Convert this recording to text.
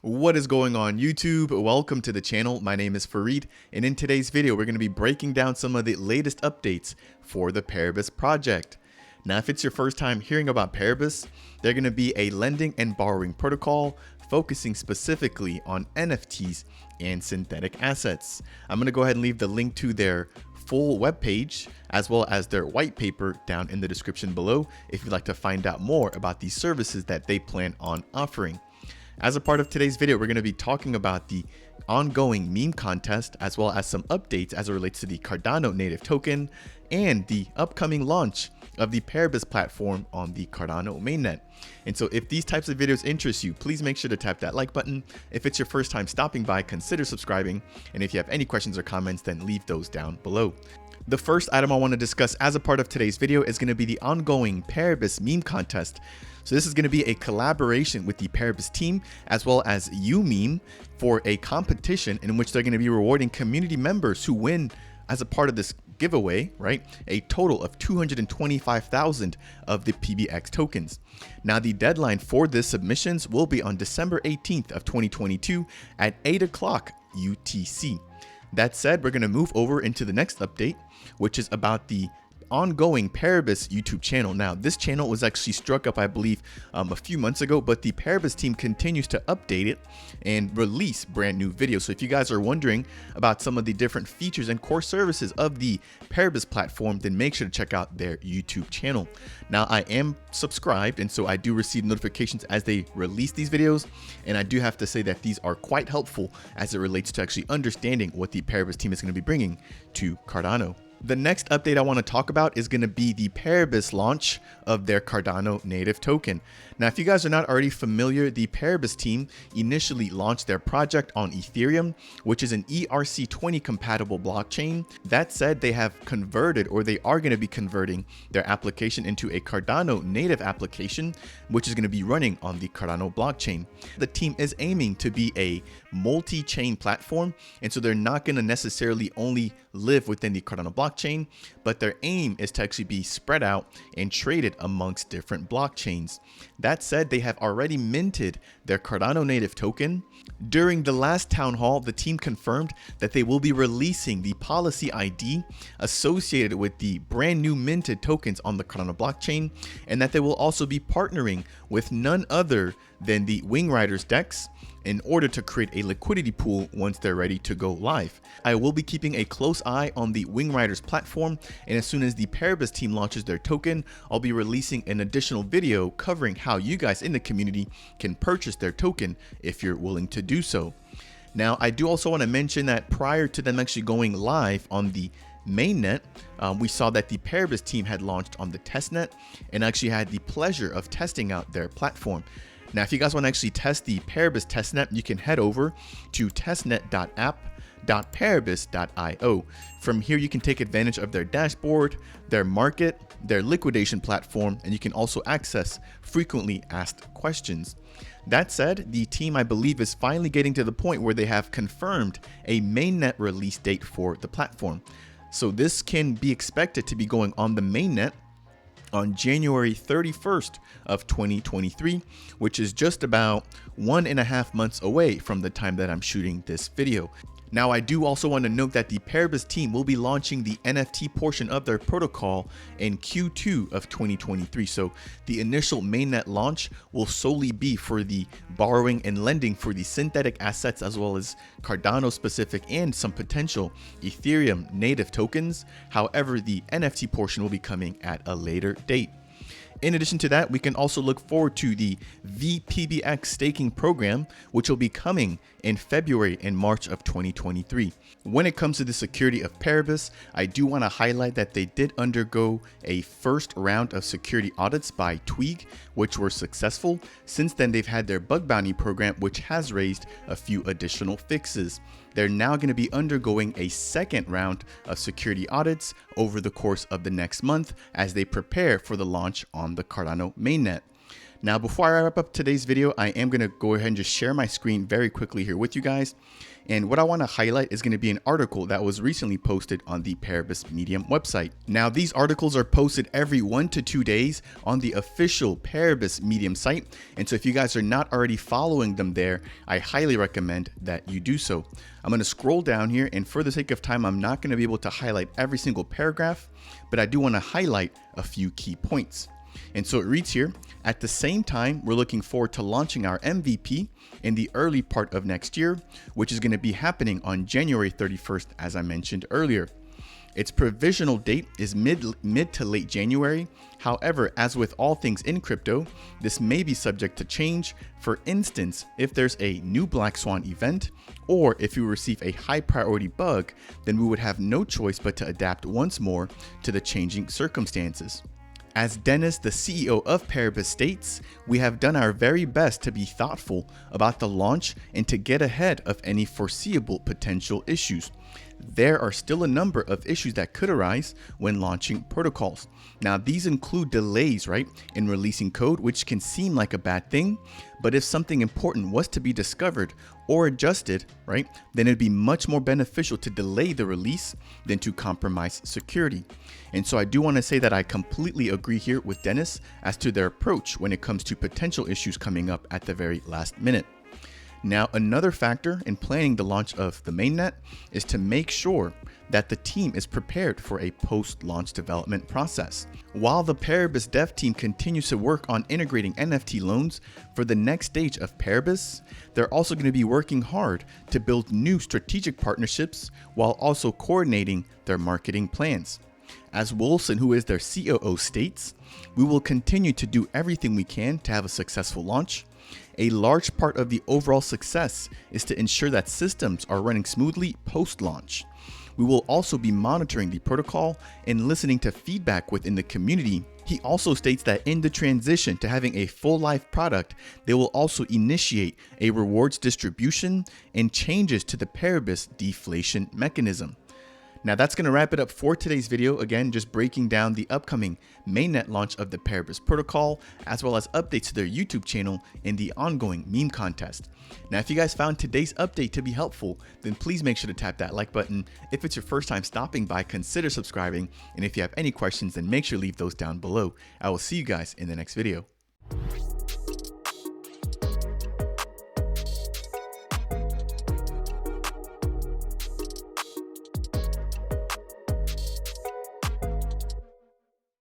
What is going on YouTube? Welcome to the channel. My name is Fareed, and in today's video we're going to be breaking down some of the latest updates for the Paribus project. Now if it's your first time hearing about Paribus, they're going to be a lending and borrowing protocol focusing specifically on NFTs and synthetic assets. I'm going to go ahead and leave the link to their full webpage as well as their white paper down in the description below if you'd like to find out more about these services that they plan on offering. As a part of today's video, we're going to be talking about the ongoing meme contest as well as some updates as it relates to the Cardano native token and the upcoming launch of the Paribus platform on the Cardano mainnet. And so if these types of videos interest you, please make sure to tap that like button. If it's your first time stopping by, consider subscribing. And if you have any questions or comments, then leave those down below. The first item I want to discuss as a part of today's video is going to be the ongoing Paribus meme contest. So this is going to be a collaboration with the Paribus team as well as UMeme for a competition in which they're going to be rewarding community members who win as a part of this giveaway, right? A total of 225,000 of the PBX tokens. Now the deadline for this submissions will be on December 18th of 2022 at 8 o'clock UTC. That said, we're going to move over into the next update, which is about the ongoing Paribus YouTube channel. Now this channel was actually struck up, I believe, a few months ago, but the Paribus team continues to update it and release brand new videos. So if you guys are wondering about some of the different features and core services of the Paribus platform, then make sure to check out their YouTube channel. Now I am subscribed, and so I do receive notifications as they release these videos, and I do have to say that these are quite helpful as it relates to actually understanding what the Paribus team is going to be bringing to Cardano. The next update I want to talk about is going to be the Paribus launch of their Cardano native token. Now, if you guys are not already familiar, the Paribus team initially launched their project on Ethereum, which is an ERC20 compatible blockchain. That said, they have converted, or they are going to be converting their application into a Cardano native application, which is going to be running on the Cardano blockchain. The team is aiming to be a multi-chain platform, and so they're not going to necessarily only live within the Cardano blockchain, but their aim is to actually be spread out and traded amongst different blockchains. That said, they have already minted their Cardano native token. During the last town hall, the team confirmed that they will be releasing the policy ID associated with the brand new minted tokens on the Cardano blockchain, and that they will also be partnering with none other than the Wing Riders DEX in order to create a liquidity pool once they're ready to go live. I will be keeping a close eye on the Wing Riders platform, and as soon as the Paribus team launches their token, I'll be releasing an additional video covering how you guys in the community can purchase their token if you're willing to do so. Now, I do also want to mention that prior to them actually going live on the Mainnet, we saw that the Paribus team had launched on the testnet and actually had the pleasure of testing out their platform. Now, if you guys want to actually test the Paribus testnet, you can head over to testnet.app.paribus.io. From here, you can take advantage of their dashboard, their market, their liquidation platform, and you can also access frequently asked questions. That said, the team, I believe, is finally getting to the point where they have confirmed a mainnet release date for the platform. So this can be expected to be going on the mainnet on January 31st of 2023, which is just about 1.5 months away from the time that I'm shooting this video. Now, I do also want to note that the Paribus team will be launching the NFT portion of their protocol in Q2 of 2023. So the initial mainnet launch will solely be for the borrowing and lending for the synthetic assets as well as Cardano specific and some potential Ethereum native tokens. However, the NFT portion will be coming at a later date. In addition to that, we can also look forward to the VPBX staking program, which will be coming in February and March of 2023. When it comes to the security of Paribus, I do want to highlight that they did undergo a first round of security audits by Tweeg, which were successful. Since then, they've had their bug bounty program, which has raised a few additional fixes. They're now going to be undergoing a second round of security audits over the course of the next month as they prepare for the launch on the Cardano mainnet. Now, before I wrap up today's video, I am going to go ahead and just share my screen very quickly here with you guys. And what I want to highlight is going to be an article that was recently posted on the Paribus Medium website. Now, these articles are posted every 1 to 2 days on the official Paribus Medium site. And so if you guys are not already following them there, I highly recommend that you do so. I'm going to scroll down here, and for the sake of time, I'm not going to be able to highlight every single paragraph, but I do want to highlight a few key points. And so it reads here, at the same time, we're looking forward to launching our MVP in the early part of next year, which is going to be happening on January 31st, as I mentioned earlier. Its provisional date is mid to late January. However, as with all things in crypto, this may be subject to change. For instance, if there's a new Black Swan event, or if we receive a high priority bug, then we would have no choice but to adapt once more to the changing circumstances. As Dennis, the CEO of Paribus, states, we have done our very best to be thoughtful about the launch and to get ahead of any foreseeable potential issues. There are still a number of issues that could arise when launching protocols. Now, these include delays, right, in releasing code, which can seem like a bad thing, but if something important was to be discovered or adjusted, right, then it'd be much more beneficial to delay the release than to compromise security. And so I do want to say that I completely agree here with Dennis as to their approach when it comes to potential issues coming up at the very last minute. Now, another factor in planning the launch of the mainnet is to make sure that the team is prepared for a post-launch development process. While the Paribus dev team continues to work on integrating NFT loans for the next stage of Paribus, they're also going to be working hard to build new strategic partnerships while also coordinating their marketing plans. As Wilson, who is their COO, states, we will continue to do everything we can to have a successful launch. A large part of the overall success is to ensure that systems are running smoothly post-launch. We will also be monitoring the protocol and listening to feedback within the community. He also states that in the transition to having a full life product, they will also initiate a rewards distribution and changes to the Paribus deflation mechanism. Now that's going to wrap it up for today's video. Again, just breaking down the upcoming mainnet launch of the Paribus protocol, as well as updates to their YouTube channel and the ongoing meme contest. Now, if you guys found today's update to be helpful, then please make sure to tap that like button. If it's your first time stopping by, consider subscribing. And if you have any questions, then make sure to leave those down below. I will see you guys in the next video.